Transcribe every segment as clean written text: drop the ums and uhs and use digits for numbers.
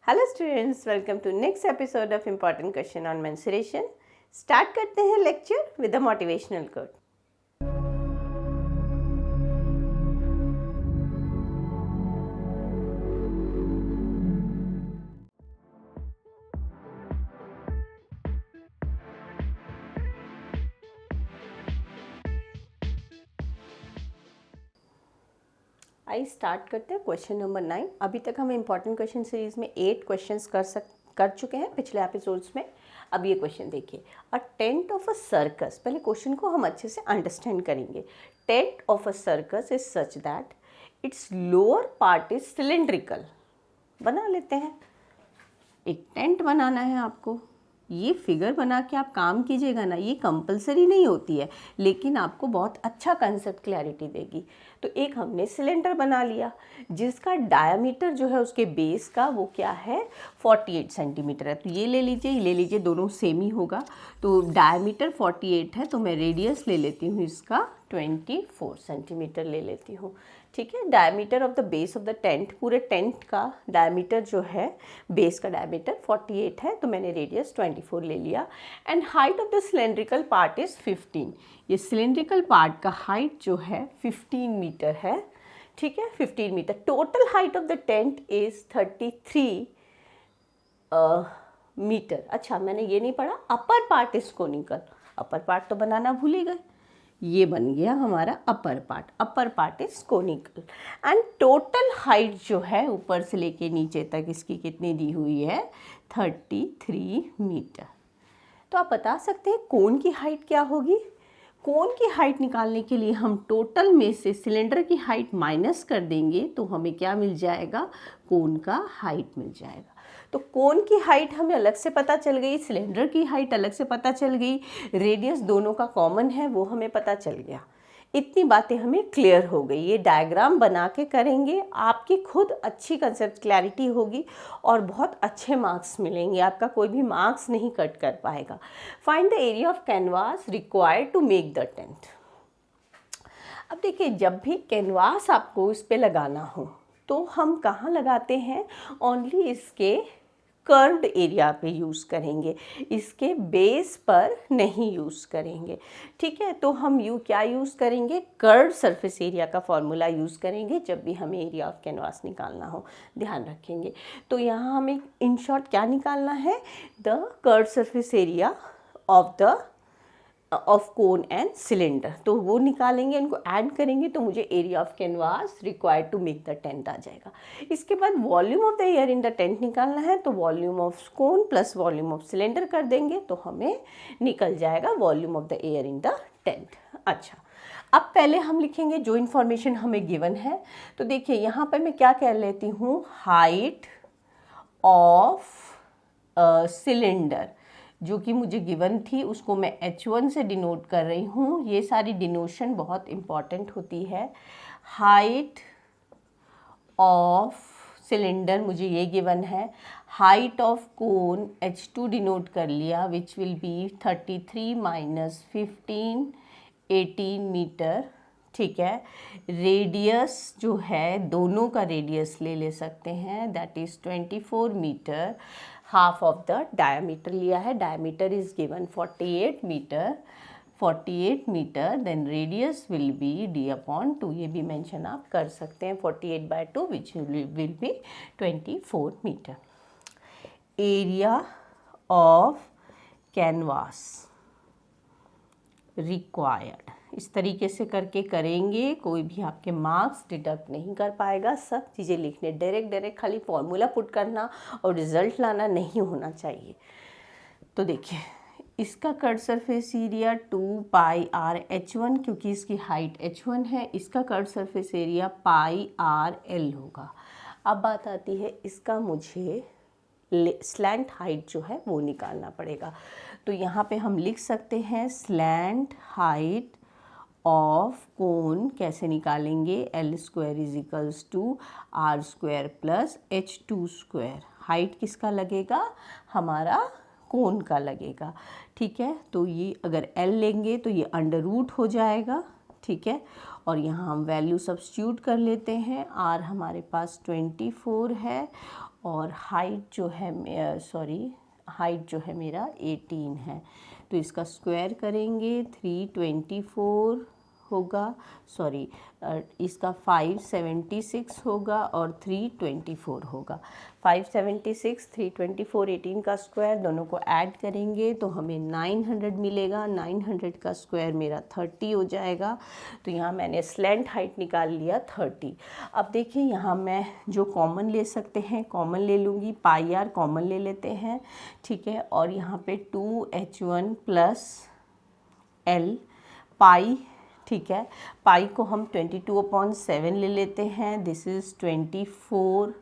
Hello students, welcome to next episode of important question on menstruation. Start करते हैं lecture with a motivational quote. आई start करते हैं question number 9। अभी तक हम इम्पॉर्टेंट क्वेश्चन सीरीज में 8 क्वेश्चंस कर चुके हैं पिछले एपिसोड्स में। अब ये क्वेश्चन देखिए, अ टेंट ऑफ अ सर्कस। पहले क्वेश्चन को हम अच्छे से अंडरस्टैंड करेंगे। Tent of a circus is such that it's lower part is cylindrical. बना लेते हैं। एक टेंट बनाना है आपको। ये फिगर बना के आप काम कीजिएगा ना, ये कंपलसरी नहीं होती है, लेकिन आपको बहुत अच्छा कंसेप्ट क्लैरिटी देगी। तो एक हमने सिलेंडर बना लिया जिसका डायामीटर जो है उसके बेस का वो क्या है 48 सेंटीमीटर है। तो ये ले लीजिए, दोनों सेम ही होगा। तो डायामीटर 48 है, तो मैं रेडियस ले लेती हूँ इसका 24 सेंटीमीटर ले लेती हूँ। ठीक है, diameter of the base of the tent, पूरे टेंट का डायमीटर जो है, बेस का डायमीटर 48 है, तो मैंने रेडियस 24 ले लिया। And height of the cylindrical part is 15। ये सिलेंड्रिकल पार्ट का हाइट जो है 15 मीटर है। ठीक है, 15 metre. Total height of the tent is 33 metre. अच्छा, मैंने ये नहीं पढ़ा, upper part is conical. Upper part तो बनाना भूल ही गए। ये बन गया हमारा upper part is conical. And total height जो है ऊपर से लेके नीचे तक इसकी कितनी दी हुई है 33 मीटर। तो आप बता सकते हैं कोन की हाइट क्या होगी। कोन की हाइट निकालने के लिए हम टोटल में से सिलेंडर की हाइट माइनस कर देंगे, तो हमें क्या मिल जाएगा, कोन का हाइट मिल जाएगा। तो कोन की हाइट हमें अलग से पता चल गई, सिलेंडर की हाइट अलग से पता चल गई, रेडियस दोनों का कॉमन है वो हमें पता चल गया। इतनी बातें हमें क्लियर हो गई। ये डायग्राम बना के करेंगे, आपकी खुद अच्छी कंसेप्ट क्लैरिटी होगी और बहुत अच्छे मार्क्स मिलेंगे। आपका कोई भी मार्क्स नहीं कट कर पाएगा। Find the area of canvas required to make the tent. अब देखिए, जब भी कैनवास आपको इस पे लगाना हो तो हम कहाँ लगाते हैं, ओनली इसके कर्व्ड एरिया पे यूज़ करेंगे, इसके बेस पर नहीं यूज़ करेंगे। ठीक है, तो हम क्या यूज़ करेंगे, कर्व्ड सरफेस एरिया का फॉर्मूला यूज़ करेंगे जब भी हमें एरिया ऑफ कैनवास निकालना हो, ध्यान रखेंगे। तो यहाँ हमें इन शॉर्ट क्या निकालना है, the curved surface area of cone and cylinder. तो वो निकालेंगे, इनको ऐड करेंगे तो मुझे area of canvas required to make the tent आ जाएगा। इसके बाद volume of the air in the tent निकालना है, तो volume of cone plus volume of cylinder कर देंगे तो हमें निकल जाएगा volume of the air in the tent. अच्छा, अब पहले हम लिखेंगे जो इन्फॉर्मेशन हमें गिवन है। तो देखिए यहाँ पर मैं क्या कह लेती हूँ, हाइट ऑफ सिलेंडर जो कि मुझे गिवन थी उसको मैं H1 से डिनोट कर रही हूँ। ये सारी डिनोशन बहुत इम्पॉर्टेंट होती है। हाइट ऑफ सिलेंडर मुझे ये गिवन है। Height of cone H2 denote कर लिया, which will be 33 minus 15 18 metre. ठीक है, रेडियस जो है दोनों का रेडियस ले सकते हैं, that is 24 metre. Half of the diameter लिया है, diameter is given 48 metre, then radius will be d/2। ये भी मेंशन आप कर सकते हैं, 48/2 which will be 24 metre. Area of canvas required, इस तरीके से करके करेंगे, कोई भी आपके मार्क्स डिडक्ट नहीं कर पाएगा। सब चीज़ें लिखने, डायरेक्ट खाली फॉर्मूला पुट करना और रिजल्ट लाना नहीं होना चाहिए। तो देखिए, इसका कर्व सरफेस एरिया 2πr/h1, क्योंकि इसकी हाइट h1 है, इसका कर्व सरफेस एरिया πr/l होगा। अब बात आती है, इसका मुझे स्लैंट हाइट जो है वो निकालना पड़ेगा। तो यहाँ पे हम लिख सकते हैं स्लैंट हाइट ऑफ कोन कैसे निकालेंगे, L² is equals to R² plus H2²। Height किसका लगेगा, हमारा कोन का लगेगा। ठीक है, तो ये अगर L लेंगे तो ये अंडर रूट हो जाएगा। ठीक है, और यहाँ हम वैल्यू सब्स्टिट्यूट कर लेते हैं। R हमारे पास 24 है और हाइट जो है हाइट जो है मेरा 18 है। तो इसका स्क्वायर करेंगे 324 होगा, इसका 576 होगा और 324 होगा। 576, 324, 18 का स्क्वायर दोनों को ऐड करेंगे तो हमें 900 मिलेगा। 900 का स्क्वायर मेरा 30 हो जाएगा। तो यहाँ मैंने स्लैंट हाइट निकाल लिया 30। अब देखिए यहाँ मैं जो कॉमन ले सकते हैं कॉमन ले लूँगी, पाई आर कॉमन ले लेते हैं, ठीक है। और यहाँ पे 2h1 प्लस एल पाई, ठीक है। पाई को हम 22/7 ले लेते हैं, this is 24।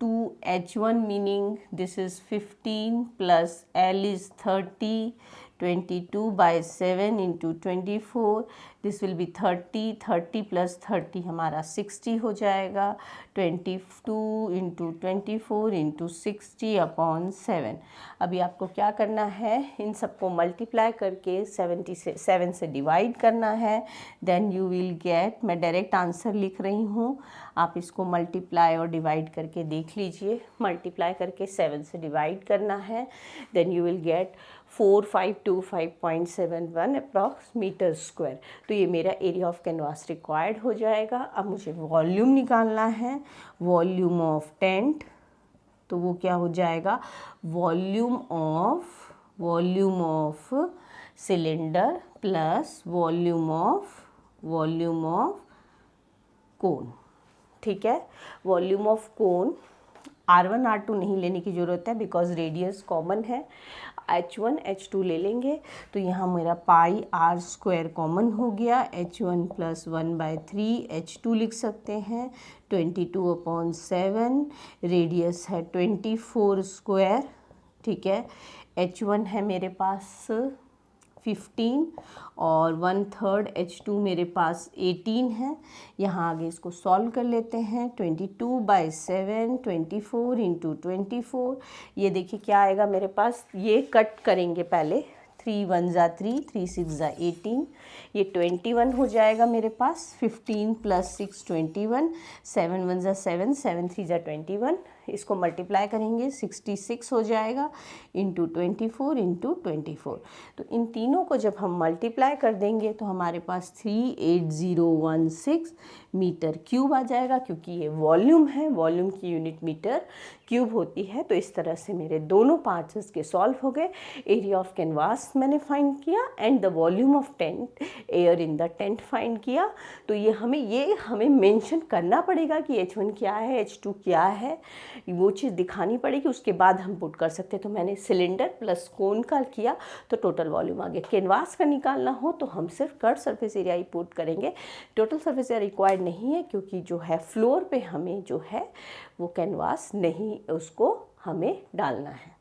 2h1 meaning this is 15 plus L is 30, 22/7 into 24, this will be 30, 30 plus 30 हमारा 60 हो जाएगा। 22 into 24 into 60/7। अभी आपको क्या करना है, इन सबको मल्टीप्लाई करके 7 से डिवाइड करना है, देन यू विल गेट, मैं डायरेक्ट आंसर लिख रही हूँ, आप इसको मल्टीप्लाई और डिवाइड करके देख लीजिए। मल्टीप्लाई करके 7 से डिवाइड करना है, then you will get 4525.71 approx metre square. तो ये मेरा एरिया ऑफ कैनवास रिक्वायर्ड हो जाएगा। अब मुझे वॉल्यूम निकालना है, वॉल्यूम ऑफ टेंट, तो वो क्या हो जाएगा, volume of cylinder plus volume of कोन, ठीक है। Volume of cone R1 R2 नहीं लेने की ज़रूरत है बिकॉज रेडियस कॉमन है। H1 H2 ले लेंगे तो यहाँ मेरा पाई आर स्क्वायर कॉमन हो गया, H1 प्लस 1/3 H2 लिख सकते हैं, 22/7, रेडियस है 24 स्क्वायर, ठीक है। H1 है मेरे पास 15 और 1/3 H2 मेरे पास 18 है। यहाँ आगे इसको सॉल्व कर लेते हैं, 22/7, 24 इंटू 24, ये देखिए क्या आएगा मेरे पास, ये कट करेंगे पहले, 3 1 ज़ा 3, 3 6 ज़ा 18, ये 21 हो जाएगा मेरे पास। 15 प्लस 6 21, 7 1 ज़ा 7, 7 3 ज़ा 21, इसको मल्टीप्लाई करेंगे 66 हो जाएगा इंटू 24 इंटू 24। तो इन तीनों को जब हम मल्टीप्लाई कर देंगे तो हमारे पास 38016 मीटर क्यूब आ जाएगा, क्योंकि ये वॉल्यूम है, वॉल्यूम की यूनिट मीटर क्यूब होती है। तो इस तरह से मेरे दोनों पार्ट्स इसके सॉल्व हो गए। एरिया ऑफ कैनवास मैंने फाइंड किया and the volume of tent, air in the tent find किया। तो ये हमें मेंशन करना पड़ेगा कि H1 क्या है, H2 क्या है, वो चीज़ दिखानी पड़ेगी, उसके बाद हम पुट कर सकते हैं। तो मैंने सिलेंडर प्लस कोन का किया तो टोटल वॉल्यूम आ गया। कैनवास का निकालना हो तो हम सिर्फ कर्व सरफेस एरिया ही पुट करेंगे, टोटल सरफेस एरिया रिक्वायर्ड नहीं है, क्योंकि जो है फ्लोर पे हमें जो है वो कैनवास नहीं, उसको हमें डालना है।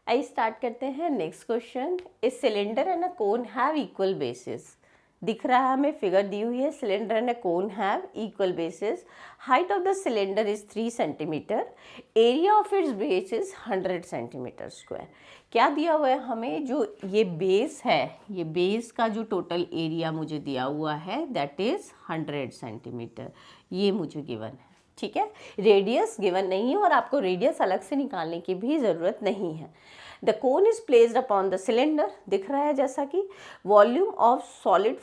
आइए स्टार्ट करते हैं next question. A cylinder and a cone have equal basis. दिख रहा है हमें, फिगर दी हुई है, cylinder and a cone have equal basis, height of the cylinder is 3 centimetre, area of its base is 100 centimetre square. क्या दिया हुआ है हमें, जो ये बेस है, ये बेस का जो टोटल एरिया मुझे दिया हुआ है दैट इज 100 सेंटीमीटर, ये मुझे गिवन है, ठीक है। रेडियस गिवन नहीं है और आपको रेडियस अलग से निकालने की भी ज़रूरत नहीं है। The cone is placed upon the cylinder, दिख रहा है जैसा कि volume of solid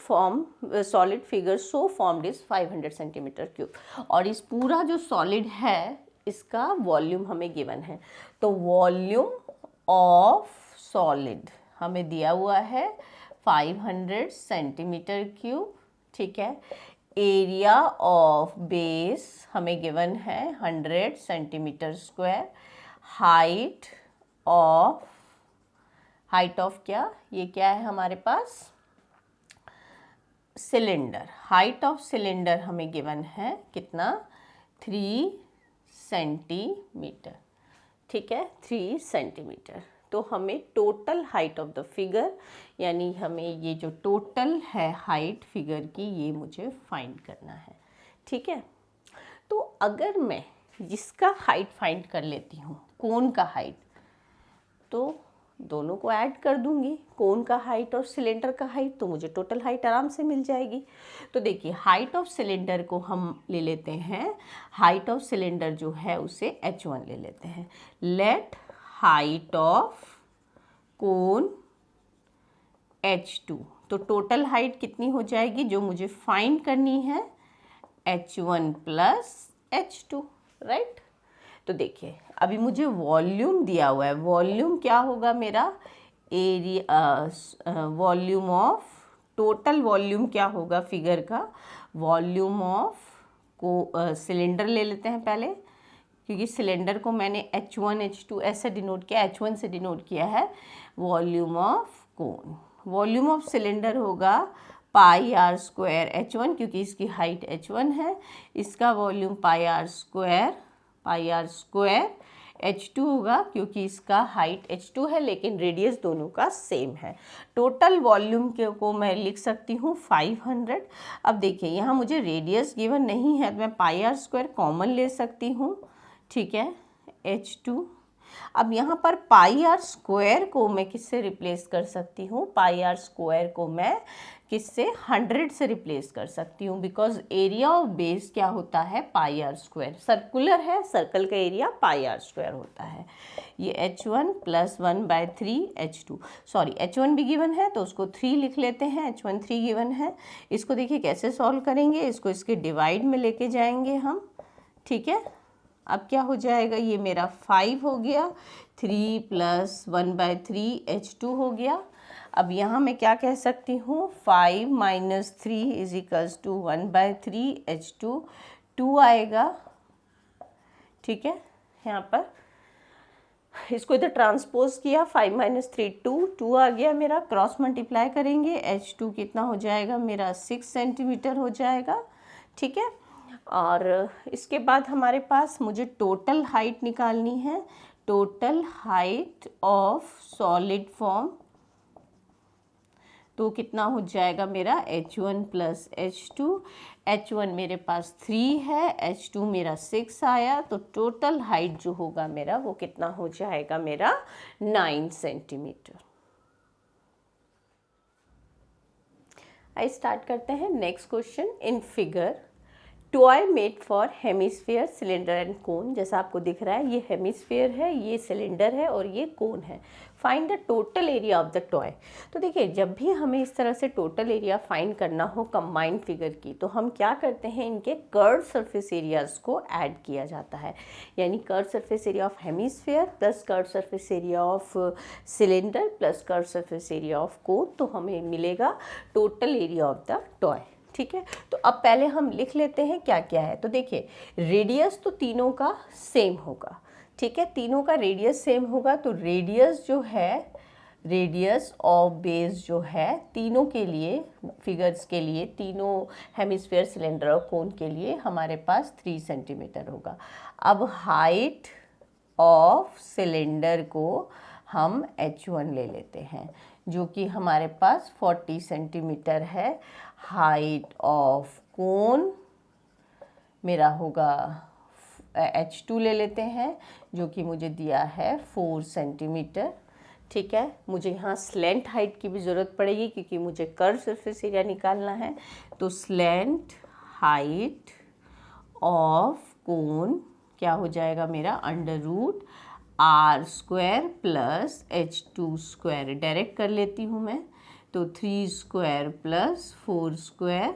figure so formed is 500 centimetre cube, और इस पूरा जो सॉलिड है इसका वॉल्यूम हमें गिवन है। तो वॉल्यूम ऑफ सॉलिड हमें दिया हुआ है 500 सेंटीमीटर क्यूब, ठीक है। एरिया ऑफ बेस हमें गिवन है 100 सेंटीमीटर स्क्वायर, हाइट ऑफ क्या, ये क्या है हमारे पास, सिलेंडर, हाइट ऑफ सिलेंडर हमें गिवन है कितना, 3 सेंटीमीटर, ठीक है, 3 सेंटीमीटर। तो हमें total height of the figure, यानी हमें ये जो टोटल है हाइट फिगर की, ये मुझे फाइंड करना है, ठीक है। तो अगर मैं जिसका हाइट फाइंड कर लेती हूँ, कोन का हाइट, तो दोनों को ऐड कर दूंगी, कोन का हाइट और सिलेंडर का हाइट, तो मुझे टोटल हाइट आराम से मिल जाएगी। तो देखिए हाइट ऑफ सिलेंडर को हम ले लेते हैं, हाइट ऑफ सिलेंडर जो है उसे h1 ले लेते हैं। Let height of cone h2, तो टोटल हाइट कितनी हो जाएगी जो मुझे फाइंड करनी है, h1 प्लस h2, राइट। तो देखिए अभी मुझे वॉल्यूम दिया हुआ है, वॉल्यूम क्या होगा मेरा, area volume of, total volume क्या होगा फिगर का, वॉल्यूम ऑफ को सिलेंडर ले लेते हैं पहले, क्योंकि सिलेंडर को मैंने h1 h2 ऐसे डिनोट किया, h1 से डिनोट किया है। Volume of cone, volume of cylinder होगा पाई आर स्क्वायर h1, क्योंकि इसकी हाइट h1 है, इसका volume pi are square h2 होगा, क्योंकि इसका हाइट h2 है लेकिन रेडियस दोनों का सेम है। टोटल वॉल्यूम को मैं लिख सकती हूँ 500। अब देखिए यहाँ मुझे रेडियस गिवन नहीं है, तो मैं पाई आर स्क्वायर कॉमन ले सकती हूँ, ठीक है, h2। अब यहाँ पर पाई आर स्क्वायर को मैं किससे रिप्लेस कर सकती हूँ, पाई आर स्क्वायर को मैं किससे 100 से रिप्लेस कर सकती हूँ, बिकॉज एरिया ऑफ बेस क्या होता है, पाई आर स्क्वायर, सर्कुलर है, सर्कल का एरिया पाई आर स्क्वायर होता है। ये h1 plus 1/3 h2, sorry h1 भी गिवन है तो उसको 3 लिख लेते हैं, h1 3 गिवन है। इसको देखिए कैसे सॉल्व करेंगे, इसको इसके डिवाइड में लेके जाएंगे हम, ठीक है। अब क्या हो जाएगा, ये मेरा 5 हो गया, 3 प्लस 1/3 h2 हो गया। अब यहाँ मैं क्या कह सकती हूँ, 5 minus 3 is equals to 1/3 h2, 2 आएगा, ठीक है। यहाँ पर इसको इधर ट्रांसपोज किया, 5 माइनस 3 2 आ गया मेरा, क्रॉस मल्टीप्लाई करेंगे, h2 कितना हो जाएगा मेरा 6 सेंटीमीटर हो जाएगा, ठीक है। और इसके बाद हमारे पास मुझे टोटल हाइट निकालनी है, total height of solid form, तो कितना हो जाएगा मेरा h1 प्लस h2, h1 मेरे पास 3 है, h2 मेरा 6 आया, तो टोटल हाइट जो होगा मेरा वो कितना हो जाएगा मेरा 9 सेंटीमीटर। आइए स्टार्ट करते हैं next question. In figure toy made for hemisphere cylinder and कोन, जैसा आपको दिख रहा है ये हेमिस्फीयर है, ये सिलेंडर है और ये कोन है। Find the total area of the toy. तो देखिए जब भी हमें इस तरह से टोटल एरिया फाइंड करना हो कंबाइंड फिगर की, तो हम क्या करते हैं, इनके कर्व सरफेस एरियाज को ऐड किया जाता है, यानी curve surface area of hemisphere plus curve surface area of cylinder plus curve surface area of कोन, तो हमें मिलेगा total area of the toy, ठीक है। तो अब पहले हम लिख लेते हैं क्या क्या है। तो देखिए रेडियस तो तीनों का सेम होगा, ठीक है, तीनों का रेडियस सेम होगा, तो रेडियस जो है, रेडियस ऑफ बेस जो है तीनों के लिए, फिगर्स के लिए, तीनों हेमिस्फीयर सिलेंडर और कोन के लिए हमारे पास 3 सेंटीमीटर होगा। अब हाइट ऑफ सिलेंडर को हम h1 ले लेते हैं, जो कि हमारे पास 40 सेंटीमीटर है। हाइट ऑफ कोन मेरा होगा h2 ले लेते हैं, जो कि मुझे दिया है 4 सेंटीमीटर, ठीक है। मुझे यहाँ स्लेंट हाइट की भी ज़रूरत पड़ेगी क्योंकि मुझे कर्व सरफेस एरिया निकालना है, तो स्लेंट हाइट ऑफ कोन क्या हो जाएगा मेरा, under root r square plus h2 square, direct कर लेती हूँ मैं, तो 3 स्क्वायर प्लस 4 स्क्वायर,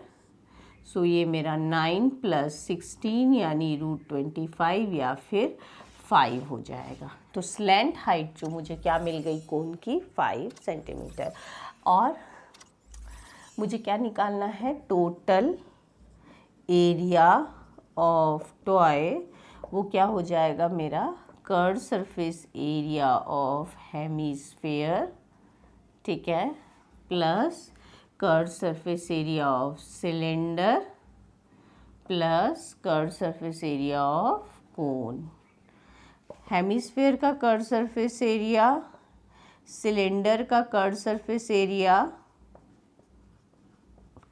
सो ये मेरा 9 प्लस 16 यानी √25 या फिर 5 हो जाएगा। तो स्लेंट हाइट जो मुझे क्या मिल गई कोन की, 5 सेंटीमीटर। और मुझे क्या निकालना है, टोटल एरिया ऑफ टॉय, वो क्या हो जाएगा मेरा, curve surface area of hemisphere, ठीक है, plus curve surface area of cylinder plus curve surface area of cone. Hemisphere का कर्व सरफेस एरिया, सिलेंडर का curve surface area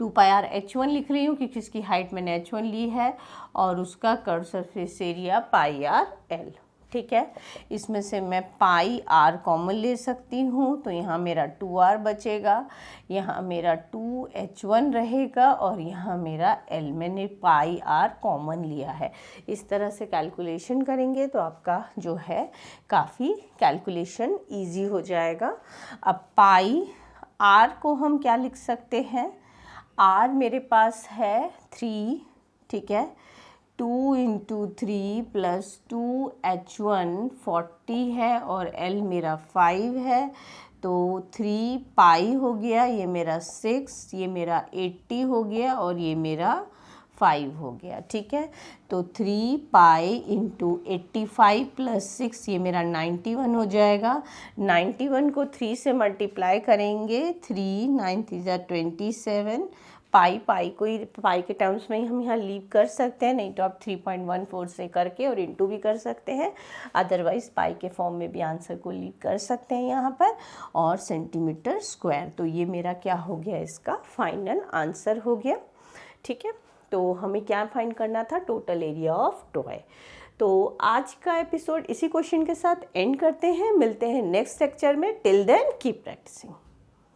2πr h1 लिख रही हूँ क्योंकि इसकी हाइट मैंने h1 ली है, और उसका curve surface area πr l, ठीक है। इसमें से मैं पाई आर कॉमन ले सकती हूँ, तो यहाँ मेरा 2r बचेगा, यहाँ मेरा 2h1 रहेगा और यहाँ मेरा l, मैंने पाई आर कॉमन लिया है। इस तरह से कैलकुलेशन करेंगे तो आपका जो है काफ़ी कैलकुलेशन इजी हो जाएगा। अब पाई आर को हम क्या लिख सकते हैं, आर मेरे पास है 3, ठीक है, 2 इंटू 3 प्लस 2h1 40 है और l मेरा 5 है, तो 3 पाई हो गया, ये मेरा 6, ये मेरा 80 हो गया और ये मेरा 5 हो गया, ठीक है। तो 3 पाई इंटू 85 प्लस 6, ये मेरा 91 हो जाएगा। 91 को 3 से मल्टीप्लाई करेंगे, 3 9 3 27, पाई को ही पाई के टर्म्स में ही हम यहाँ लीव कर सकते हैं, नहीं तो आप 3.14 से करके और इंटू भी कर सकते हैं, अदरवाइज़ पाई के फॉर्म में भी आंसर को लीव कर सकते हैं यहाँ पर, और सेंटीमीटर स्क्वायर। तो ये मेरा क्या हो गया, इसका फाइनल आंसर हो गया, ठीक है। तो हमें क्या फाइंड करना था, टोटल एरिया ऑफ टॉय। तो आज का एपिसोड इसी क्वेश्चन के साथ एंड करते हैं, मिलते हैं नेक्स्ट लेक्चर में। Till then keep practising.